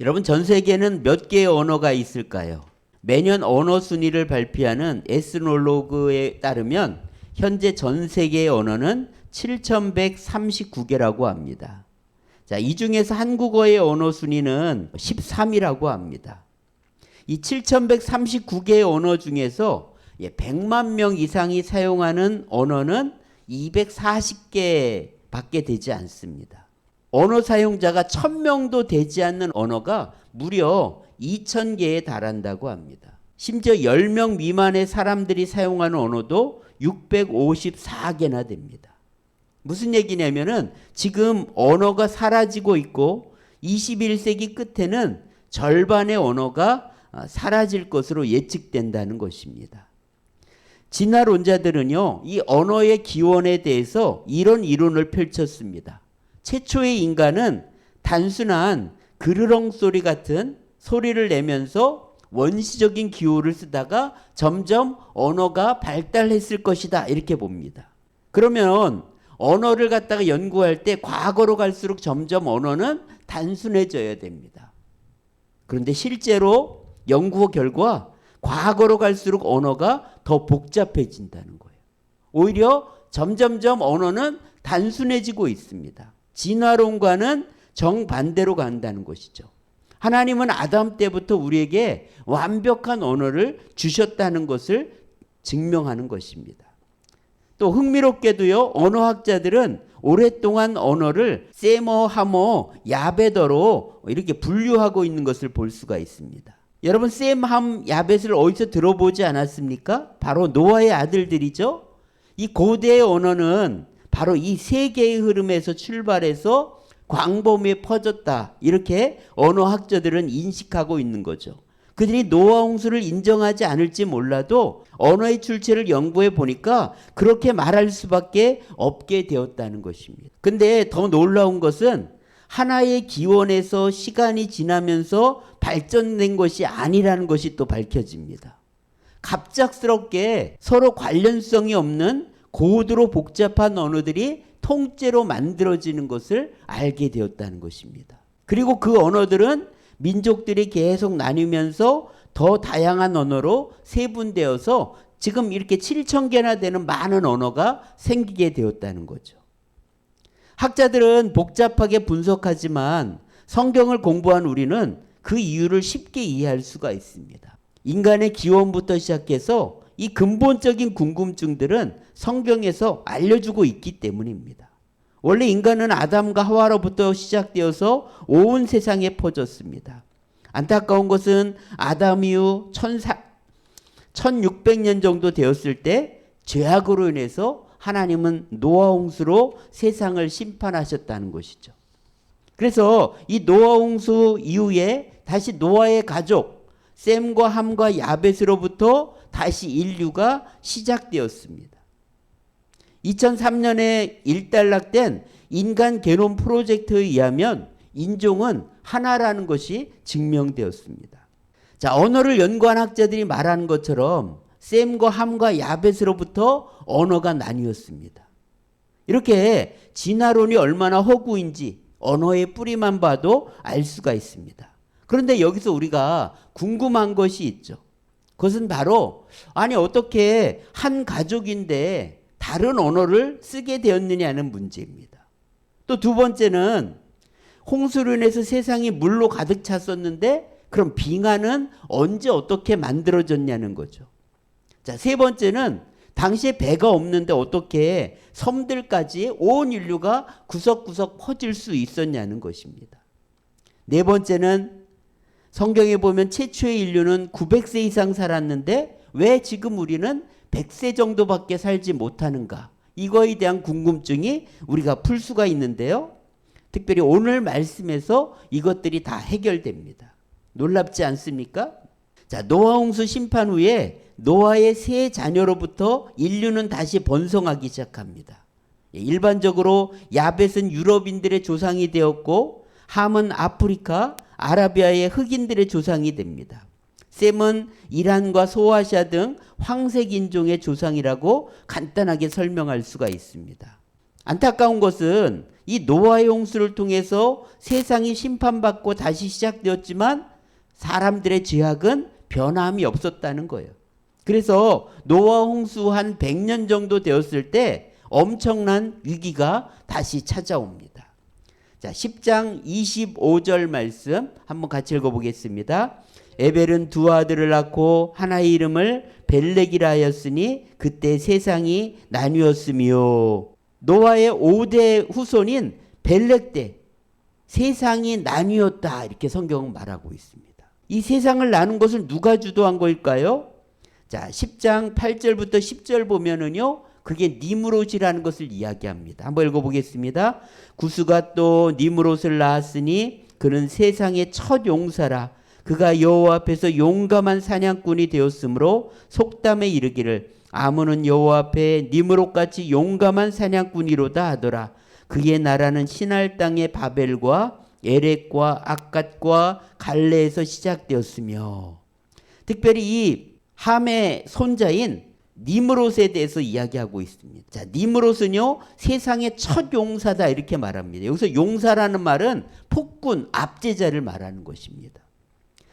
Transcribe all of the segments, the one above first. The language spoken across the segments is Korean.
여러분, 전 세계는 몇 개의 언어가 있을까요? 매년 언어 순위를 발표하는 에스놀로그에 따르면 현재 전 세계의 언어는 7,139개라고 합니다. 자, 이 중에서 한국어의 언어 순위는 13위라고 합니다. 이 7,139개의 언어 중에서 100만 명 이상이 사용하는 언어는 240개 밖에 되지 않습니다. 언어 사용자가 1000명도 되지 않는 언어가 무려 2000개에 달한다고 합니다. 심지어 10명 미만의 사람들이 사용하는 언어도 654개나 됩니다. 무슨 얘기냐면은 지금 언어가 사라지고 있고 21세기 끝에는 절반의 언어가 사라질 것으로 예측된다는 것입니다. 진화론자들은요, 이 언어의 기원에 대해서 이런 이론을 펼쳤습니다. 최초의 인간은 단순한 그르렁 소리 같은 소리를 내면서 원시적인 기호를 쓰다가 점점 언어가 발달했을 것이다, 이렇게 봅니다. 그러면 언어를 갖다가 연구할 때 과거로 갈수록 점점 언어는 단순해져야 됩니다. 그런데 실제로 연구 결과 과거로 갈수록 언어가 더 복잡해진다는 거예요. 오히려 점점점 언어는 단순해지고 있습니다. 진화론과는 정반대로 간다는 것이죠. 하나님은 아담 때부터 우리에게 완벽한 언어를 주셨다는 것을 증명하는 것입니다. 또 흥미롭게도요, 언어학자들은 오랫동안 언어를 세머, 하머, 야벳어로 이렇게 분류하고 있는 것을 볼 수가 있습니다. 여러분, 셈, 함, 야벳을 어디서 들어보지 않았습니까? 바로 노아의 아들들이죠. 이 고대의 언어는 바로 이 세 개의 흐름에서 출발해서 광범위에 퍼졌다, 이렇게 언어학자들은 인식하고 있는 거죠. 그들이 노아 홍수를 인정하지 않을지 몰라도 언어의 출처를 연구해 보니까 그렇게 말할 수밖에 없게 되었다는 것입니다. 근데 더 놀라운 것은 하나의 기원에서 시간이 지나면서 발전된 것이 아니라는 것이 또 밝혀집니다. 갑작스럽게 서로 관련성이 없는 고도로 복잡한 언어들이 통째로 만들어지는 것을 알게 되었다는 것입니다. 그리고 그 언어들은 민족들이 계속 나뉘면서 더 다양한 언어로 세분되어서 지금 이렇게 7,000개나 되는 많은 언어가 생기게 되었다는 거죠. 학자들은 복잡하게 분석하지만 성경을 공부한 우리는 그 이유를 쉽게 이해할 수가 있습니다. 인간의 기원부터 시작해서 이 근본적인 궁금증들은 성경에서 알려주고 있기 때문입니다. 원래 인간은 아담과 하와로부터 시작되어서 온 세상에 퍼졌습니다. 안타까운 것은 아담 이후 1600년 정도 되었을 때 죄악으로 인해서 하나님은 노아 홍수로 세상을 심판하셨다는 것이죠. 그래서 이 노아 홍수 이후에 다시 노아의 가족 셈과 함과 야벳으로부터 다시 인류가 시작되었습니다. 2003년에 일단락된 인간 게놈 프로젝트에 의하면 인종은 하나라는 것이 증명되었습니다. 자, 언어를 연구한 학자들이 말하는 것처럼 셈과 함과 야벳으로부터 언어가 나뉘었습니다. 이렇게 진화론이 얼마나 허구인지 언어의 뿌리만 봐도 알 수가 있습니다. 그런데 여기서 우리가 궁금한 것이 있죠. 그것은 바로 아니 어떻게 한 가족인데 다른 언어를 쓰게 되었느냐는 문제입니다. 또 두 번째는 홍수로 인해서 세상이 물로 가득 찼었는데 그럼 빙하는 언제 어떻게 만들어졌냐는 거죠. 자, 세 번째는 당시에 배가 없는데 어떻게 섬들까지 온 인류가 구석구석 퍼질 수 있었냐는 것입니다. 네 번째는 성경에 보면 최초의 인류는 900세 이상 살았는데 왜 지금 우리는 100세 정도밖에 살지 못하는가? 이거에 대한 궁금증이 우리가 풀 수가 있는데요. 특별히 오늘 말씀에서 이것들이 다 해결됩니다. 놀랍지 않습니까? 자, 노아 홍수 심판 후에 노아의 세 자녀로부터 인류는 다시 번성하기 시작합니다. 일반적으로 야벳은 유럽인들의 조상이 되었고 함은 아프리카, 아라비아의 흑인들의 조상이 됩니다. 셈은 이란과 소아시아 등 황색 인종의 조상이라고 간단하게 설명할 수가 있습니다. 안타까운 것은 이 노아의 홍수를 통해서 세상이 심판받고 다시 시작되었지만 사람들의 죄악은 변함이 없었다는 거예요. 그래서 노아 홍수 한 100년 정도 되었을 때 엄청난 위기가 다시 찾아옵니다. 자, 10장 25절 말씀 한번 같이 읽어보겠습니다. 에벨은 두 아들을 낳고 하나의 이름을 벨렉이라 하였으니 그때 세상이 나뉘었으며, 노아의 5대 후손인 벨렉 때 세상이 나뉘었다 이렇게 성경은 말하고 있습니다. 이 세상을 나눈 것을 누가 주도한 걸까요? 자, 10장 8절부터 10절 보면은요, 그게 니므롯이라는 것을 이야기합니다. 한번 읽어보겠습니다. 구스가 또 니므롯을 낳았으니 그는 세상의 첫 용사라. 그가 여호와 앞에서 용감한 사냥꾼이 되었으므로 속담에 이르기를 아문은 여호와 앞에 니므롯같이 용감한 사냥꾼이로다 하더라. 그의 나라는 시날 땅의 바벨과 에렉과 악갓과 갈레에서 시작되었으며, 특별히 이 함의 손자인 니므롯에 대해서 이야기하고 있습니다. 자, 니므롯은요, 세상의 첫 용사다 이렇게 말합니다. 여기서 용사라는 말은 폭군, 압제자를 말하는 것입니다.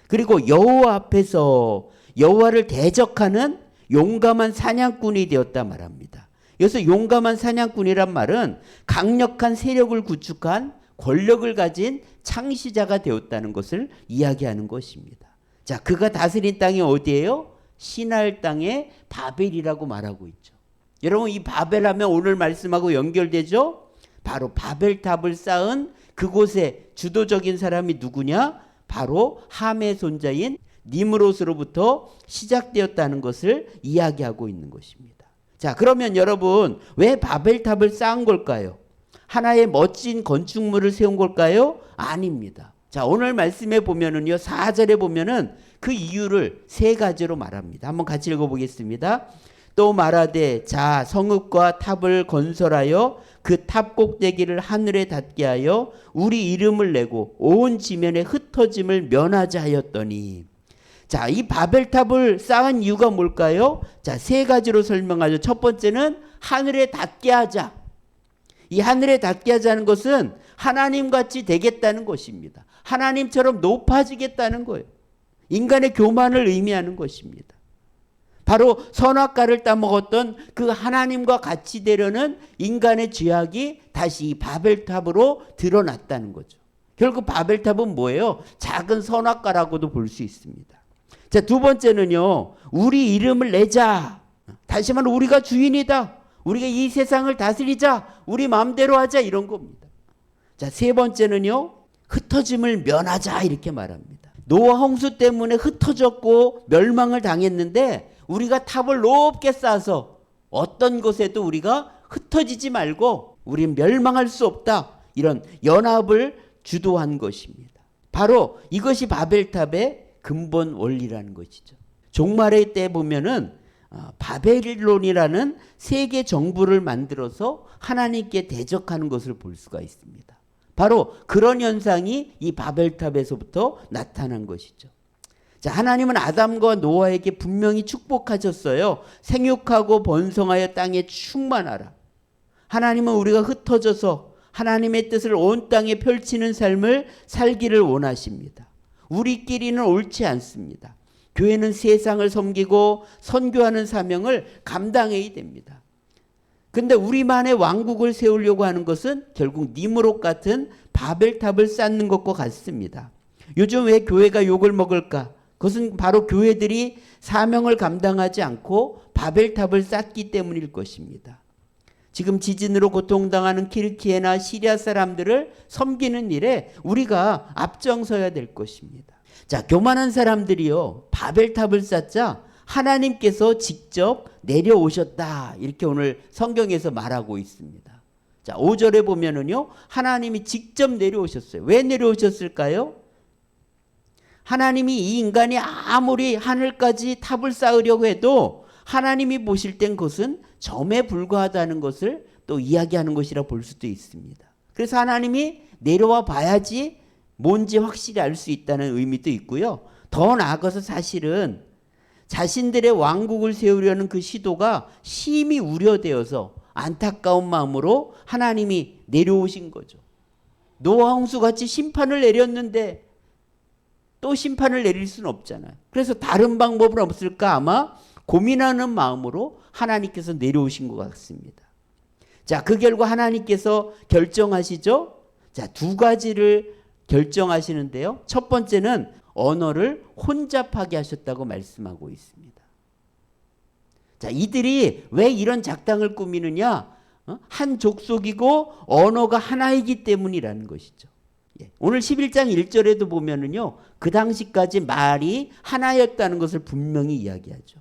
그리고 여호와 앞에서 여호와를 대적하는 용감한 사냥꾼이 되었다 말합니다. 여기서 용감한 사냥꾼이란 말은 강력한 세력을 구축한 권력을 가진 창시자가 되었다는 것을 이야기하는 것입니다. 자, 그가 다스린 땅이 어디예요? 시날 땅의 바벨이라고 말하고 있죠. 여러분, 이 바벨 하면 오늘 말씀하고 연결되죠? 바로 바벨탑을 쌓은 그곳의 주도적인 사람이 누구냐? 바로 함의 손자인 니므롯으로부터 시작되었다는 것을 이야기하고 있는 것입니다. 자, 그러면 여러분, 왜 바벨탑을 쌓은 걸까요? 하나의 멋진 건축물을 세운 걸까요? 아닙니다. 자, 오늘 말씀에 보면은요, 4절에 보면은 그 이유를 세 가지로 말합니다. 한번 같이 읽어보겠습니다. 또 말하되 자, 성읍과 탑을 건설하여 그 탑 꼭대기를 하늘에 닿게 하여 우리 이름을 내고 온 지면에 흩어짐을 면하자 하였더니, 자, 이 바벨탑을 쌓은 이유가 뭘까요? 자, 세 가지로 설명하죠. 첫 번째는 하늘에 닿게 하자. 이 하늘에 닿게 하자는 것은 하나님같이 되겠다는 것입니다. 하나님처럼 높아지겠다는 거예요. 인간의 교만을 의미하는 것입니다. 바로 선악과를 따먹었던 그 하나님과 같이 되려는 인간의 죄악이 다시 이 바벨탑으로 드러났다는 거죠. 결국 바벨탑은 뭐예요? 작은 선악과라고도 볼 수 있습니다. 자, 두 번째는요, 우리 이름을 내자. 다시 말하면 우리가 주인이다. 우리가 이 세상을 다스리자. 우리 마음대로 하자, 이런 겁니다. 자, 세 번째는요, 흩어짐을 면하자 이렇게 말합니다. 노아 홍수 때문에 흩어졌고 멸망을 당했는데 우리가 탑을 높게 쌓아서 어떤 곳에도 우리가 흩어지지 말고 우리는 멸망할 수 없다, 이런 연합을 주도한 것입니다. 바로 이것이 바벨탑의 근본 원리라는 것이죠. 종말의 때 보면은 바벨론이라는 세계 정부를 만들어서 하나님께 대적하는 것을 볼 수가 있습니다. 바로 그런 현상이 이 바벨탑에서부터 나타난 것이죠. 자, 하나님은 아담과 노아에게 분명히 축복하셨어요. 생육하고 번성하여 땅에 충만하라. 하나님은 우리가 흩어져서 하나님의 뜻을 온 땅에 펼치는 삶을 살기를 원하십니다. 우리끼리는 옳지 않습니다. 교회는 세상을 섬기고 선교하는 사명을 감당해야 됩니다. 근데 우리만의 왕국을 세우려고 하는 것은 결국 니므롯 같은 바벨탑을 쌓는 것과 같습니다. 요즘 왜 교회가 욕을 먹을까? 그것은 바로 교회들이 사명을 감당하지 않고 바벨탑을 쌓기 때문일 것입니다. 지금 지진으로 고통당하는 튀르키예나 시리아 사람들을 섬기는 일에 우리가 앞장서야 될 것입니다. 자, 교만한 사람들이요, 바벨탑을 쌓자 하나님께서 직접 내려오셨다, 이렇게 오늘 성경에서 말하고 있습니다. 자, 5절에 보면은요, 하나님이 직접 내려오셨어요. 왜 내려오셨을까요? 하나님이 이 인간이 아무리 하늘까지 탑을 쌓으려고 해도 하나님이 보실 땐 그것은 점에 불과하다는 것을 또 이야기하는 것이라 볼 수도 있습니다. 그래서 하나님이 내려와 봐야지 뭔지 확실히 알 수 있다는 의미도 있고요. 더 나아가서 사실은 자신들의 왕국을 세우려는 그 시도가 심히 우려되어서 안타까운 마음으로 하나님이 내려오신 거죠. 노아 홍수 같이 심판을 내렸는데 또 심판을 내릴 수는 없잖아요. 그래서 다른 방법은 없을까 아마 고민하는 마음으로 하나님께서 내려오신 것 같습니다. 자, 그 결과 하나님께서 결정하시죠. 자, 두 가지를 결정하시는데요. 첫 번째는 언어를 혼잡하게 하셨다고 말씀하고 있습니다. 자, 이들이 왜 이런 작당을 꾸미느냐? 한 족속이고 언어가 하나이기 때문이라는 것이죠. 오늘 11장 1절에도 보면은요, 그 당시까지 말이 하나였다는 것을 분명히 이야기하죠.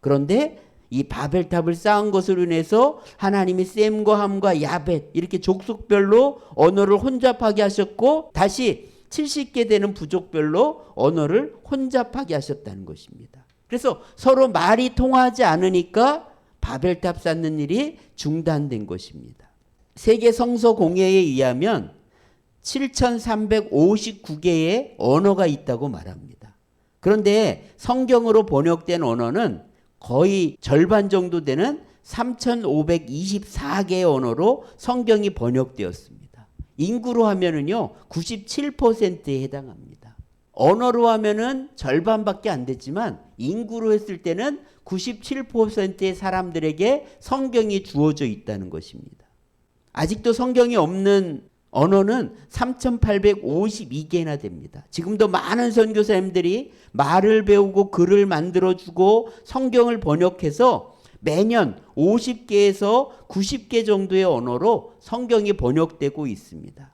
그런데 이 바벨탑을 쌓은 것으로 인해서 하나님이 셈과 함과 야벳 이렇게 족속별로 언어를 혼잡하게 하셨고, 다시 70개 되는 부족별로 언어를 혼잡하게 하셨다는 것입니다. 그래서 서로 말이 통하지 않으니까 바벨탑 쌓는 일이 중단된 것입니다. 세계 성서 공회에 의하면 7,359개의 언어가 있다고 말합니다. 그런데 성경으로 번역된 언어는 거의 절반 정도 되는 3,524개의 언어로 성경이 번역되었습니다. 인구로 하면은요 97%에 해당합니다. 언어로 하면은 절반밖에 안 되지만 인구로 했을 때는 97%의 사람들에게 성경이 주어져 있다는 것입니다. 아직도 성경이 없는 언어는 3,852개나 됩니다. 지금도 많은 선교사님들이 말을 배우고 글을 만들어주고 성경을 번역해서 매년 50개에서 90개 정도의 언어로 성경이 번역되고 있습니다.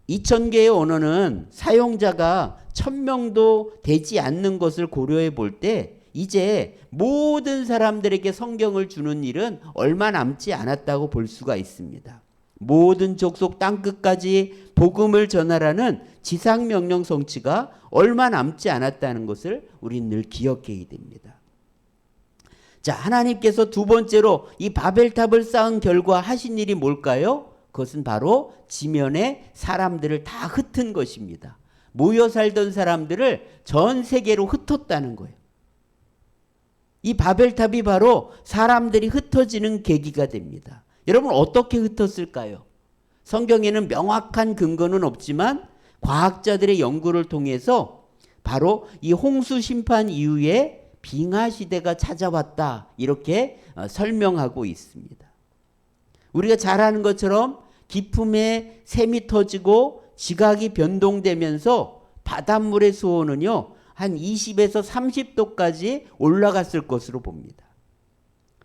2,000개의 언어는 사용자가 1,000명도 되지 않는 것을 고려해 볼 때 이제 모든 사람들에게 성경을 주는 일은 얼마 남지 않았다고 볼 수가 있습니다. 모든 족속 땅끝까지 복음을 전하라는 지상명령 성취가 얼마 남지 않았다는 것을 우리는 늘 기억해야 됩니다. 자, 하나님께서 두 번째로 이 바벨탑을 쌓은 결과 하신 일이 뭘까요? 그것은 바로 지면에 사람들을 다 흩은 것입니다. 모여 살던 사람들을 전 세계로 흩었다는 거예요. 이 바벨탑이 바로 사람들이 흩어지는 계기가 됩니다. 여러분, 어떻게 흩었을까요? 성경에는 명확한 근거는 없지만 과학자들의 연구를 통해서 바로 이 홍수 심판 이후에 빙하 시대가 찾아왔다, 이렇게 설명하고 있습니다. 우리가 잘 아는 것처럼 기품에 샘이 터지고 지각이 변동되면서 바닷물의 수온은요 한 20에서 30도까지 올라갔을 것으로 봅니다.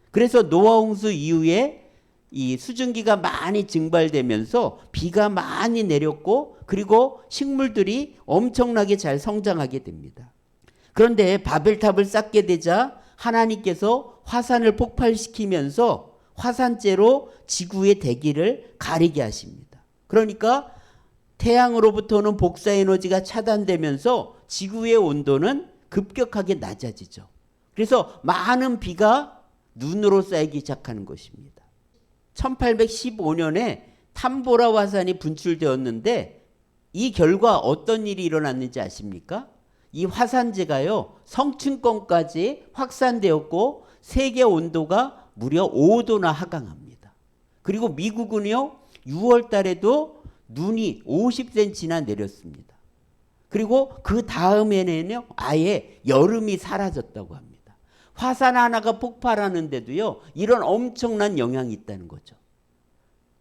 그래서 노아 홍수 이후에 이 수증기가 많이 증발되면서 비가 많이 내렸고, 그리고 식물들이 엄청나게 잘 성장하게 됩니다. 그런데 바벨탑을 쌓게 되자 하나님께서 화산을 폭발시키면서 화산재로 지구의 대기를 가리게 하십니다. 그러니까 태양으로부터는 복사 에너지가 차단되면서 지구의 온도는 급격하게 낮아지죠. 그래서 많은 비가 눈으로 쌓이기 시작하는 것입니다. 1815년에 탐보라 화산이 분출되었는데 이 결과 어떤 일이 일어났는지 아십니까? 이 화산재가요 성층권까지 확산되었고 세계 온도가 무려 5도나 하강합니다. 그리고 미국은요 6월 달에도 눈이 50cm나 내렸습니다. 그리고 그 다음에는요 아예 여름이 사라졌다고 합니다. 화산 하나가 폭발하는데도요 이런 엄청난 영향이 있다는 거죠.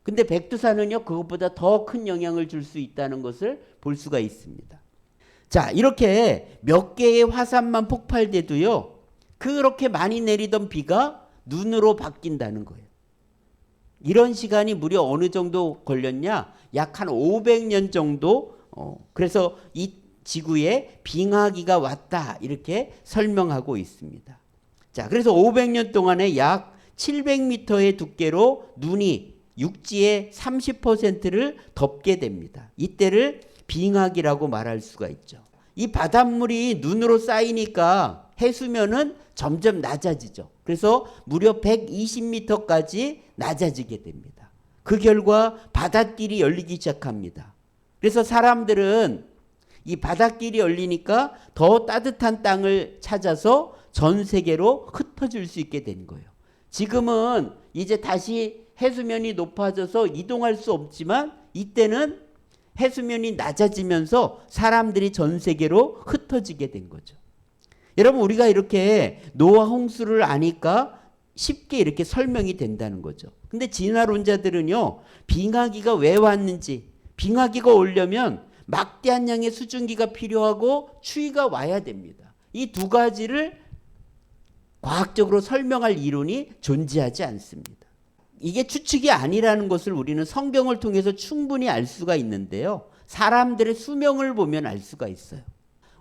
근데 백두산은요 그것보다 더 큰 영향을 줄 수 있다는 것을 볼 수가 있습니다. 자, 이렇게 몇 개의 화산만 폭발돼도요 그렇게 많이 내리던 비가 눈으로 바뀐다는 거예요. 이런 시간이 무려 어느 정도 걸렸냐? 약 한 500년 정도. 그래서 이 지구에 빙하기가 왔다, 이렇게 설명하고 있습니다. 자, 그래서 500년 동안에 약 700m의 두께로 눈이 육지의 30%를 덮게 됩니다. 이때를 빙하기라고 말할 수가 있죠. 이 바닷물이 눈으로 쌓이니까 해수면은 점점 낮아지죠. 그래서 무려 120m까지 낮아지게 됩니다. 그 결과 바닷길이 열리기 시작합니다. 그래서 사람들은 이 바닷길이 열리니까 더 따뜻한 땅을 찾아서 전 세계로 흩어질 수 있게 된 거예요. 지금은 이제 다시 해수면이 높아져서 이동할 수 없지만 이때는 해수면이 낮아지면서 사람들이 전 세계로 흩어지게 된 거죠. 여러분, 우리가 이렇게 노아 홍수를 아니까 쉽게 이렇게 설명이 된다는 거죠. 근데 진화론자들은요, 빙하기가 왜 왔는지, 빙하기가 오려면 막대한 양의 수증기가 필요하고 추위가 와야 됩니다. 이 두 가지를 과학적으로 설명할 이론이 존재하지 않습니다. 이게 추측이 아니라는 것을 우리는 성경을 통해서 충분히 알 수가 있는데요. 사람들의 수명을 보면 알 수가 있어요.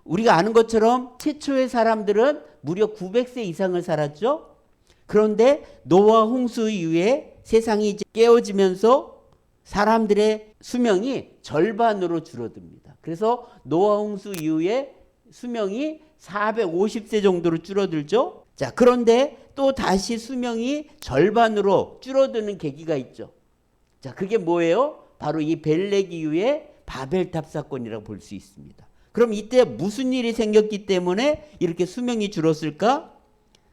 우리가 아는 것처럼 최초의 사람들은 무려 900세 이상을 살았죠. 그런데 노아 홍수 이후에 세상이 이제 깨어지면서 사람들의 수명이 절반으로 줄어듭니다. 그래서 노아 홍수 이후에 수명이 450세 정도로 줄어들죠. 자, 그런데 또 다시 수명이 절반으로 줄어드는 계기가 있죠. 자, 그게 뭐예요? 바로 이 벨렉 이후에 바벨탑 사건이라고 볼 수 있습니다. 그럼 이때 무슨 일이 생겼기 때문에 이렇게 수명이 줄었을까?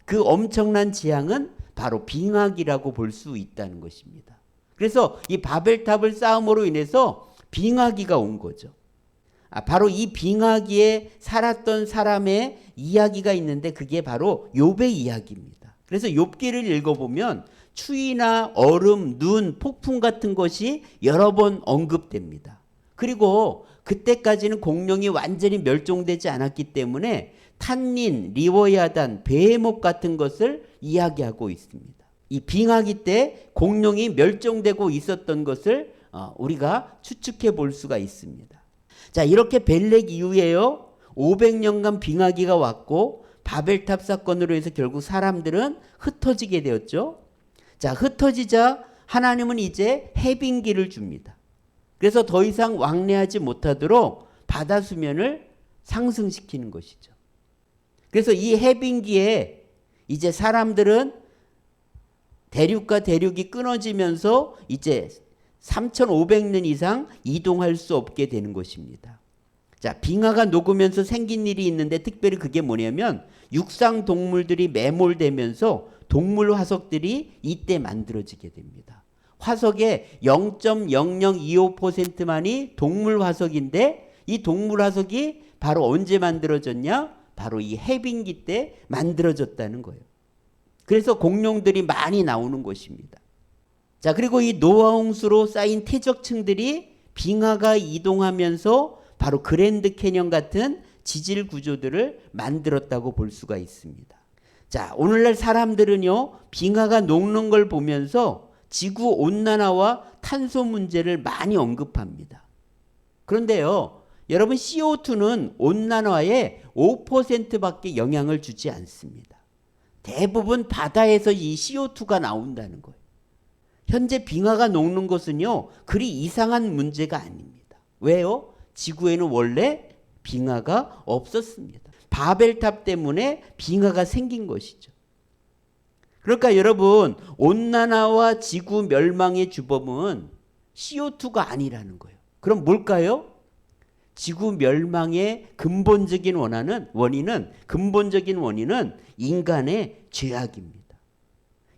그 엄청난 재앙은 바로 빙하기라고 볼 수 있다는 것입니다. 그래서 이 바벨탑을 쌓음으로 인해서 빙하기가 온 거죠. 바로 이 빙하기에 살았던 사람의 이야기가 있는데 그게 바로 욥의 이야기입니다. 그래서 욥기를 읽어보면 추위나 얼음, 눈, 폭풍 같은 것이 여러 번 언급됩니다. 그리고 그때까지는 공룡이 완전히 멸종되지 않았기 때문에 탄닌, 리워야단, 베헤못 같은 것을 이야기하고 있습니다. 이 빙하기 때 공룡이 멸종되고 있었던 것을 우리가 추측해 볼 수가 있습니다. 자, 이렇게 벨렉 이후에요, 500년간 빙하기가 왔고 바벨탑 사건으로 해서 결국 사람들은 흩어지게 되었죠. 자, 흩어지자 하나님은 이제 해빙기를 줍니다. 그래서 더 이상 왕래하지 못하도록 바다 수면을 상승시키는 것이죠. 그래서 이 해빙기에 이제 사람들은 대륙과 대륙이 끊어지면서 이제 3,500년 이상 이동할 수 없게 되는 것입니다. 자, 빙하가 녹으면서 생긴 일이 있는데 특별히 그게 뭐냐면 육상 동물들이 매몰되면서 동물 화석들이 이때 만들어지게 됩니다. 화석의 0.0025%만이 동물 화석인데 이 동물 화석이 바로 언제 만들어졌냐? 바로 이 해빙기 때 만들어졌다는 거예요. 그래서 공룡들이 많이 나오는 것입니다. 자, 그리고 이 노아 홍수로 쌓인 퇴적층들이 빙하가 이동하면서 바로 그랜드 캐년 같은 지질 구조들을 만들었다고 볼 수가 있습니다. 자, 오늘날 사람들은요, 빙하가 녹는 걸 보면서 지구 온난화와 탄소 문제를 많이 언급합니다. 그런데요, 여러분, CO2는 온난화에 5%밖에 영향을 주지 않습니다. 대부분 바다에서 이 CO2가 나온다는 거예요. 현재 빙하가 녹는 것은요, 그리 이상한 문제가 아닙니다. 왜요? 지구에는 원래 빙하가 없었습니다. 바벨탑 때문에 빙하가 생긴 것이죠. 그러니까 여러분, 온난화와 지구 멸망의 주범은 CO2가 아니라는 거예요. 그럼 뭘까요? 지구 멸망의 근본적인 원인은 인간의 죄악입니다.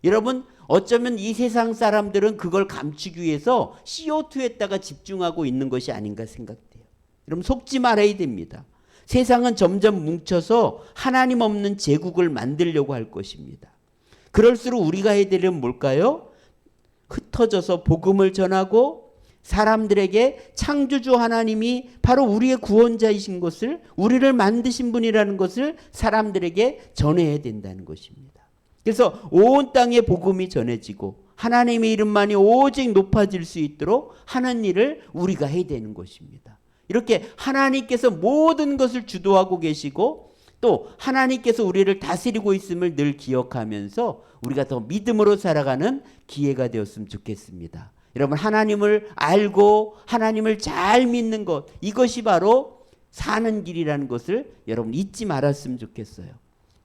여러분, 어쩌면 이 세상 사람들은 그걸 감추기 위해서 CO2에다가 집중하고 있는 것이 아닌가 생각돼요. 여러분, 속지 말아야 됩니다. 세상은 점점 뭉쳐서 하나님 없는 제국을 만들려고 할 것입니다. 그럴수록 우리가 해야 되는 뭘까요? 흩어져서 복음을 전하고 사람들에게 창조주 하나님이 바로 우리의 구원자이신 것을, 우리를 만드신 분이라는 것을 사람들에게 전해야 된다는 것입니다. 그래서 온 땅에 복음이 전해지고 하나님의 이름만이 오직 높아질 수 있도록 하는 일을 우리가 해야 되는 것입니다. 이렇게 하나님께서 모든 것을 주도하고 계시고 또 하나님께서 우리를 다스리고 있음을 늘 기억하면서 우리가 더 믿음으로 살아가는 기회가 되었으면 좋겠습니다. 여러분, 하나님을 알고 하나님을 잘 믿는 것, 이것이 바로 사는 길이라는 것을 여러분 잊지 말았으면 좋겠어요.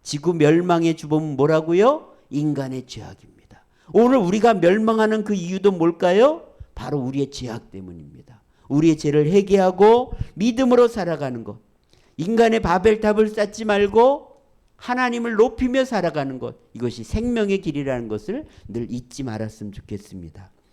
지구 멸망의 주범은 뭐라고요? 인간의 죄악입니다. 오늘 우리가 멸망하는 그 이유도 뭘까요? 바로 우리의 죄악 때문입니다. 우리의 죄를 회개하고 믿음으로 살아가는 것. 인간의 바벨탑을 쌓지 말고 하나님을 높이며 살아가는 것, 이것이 생명의 길이라는 것을 늘 잊지 말았으면 좋겠습니다.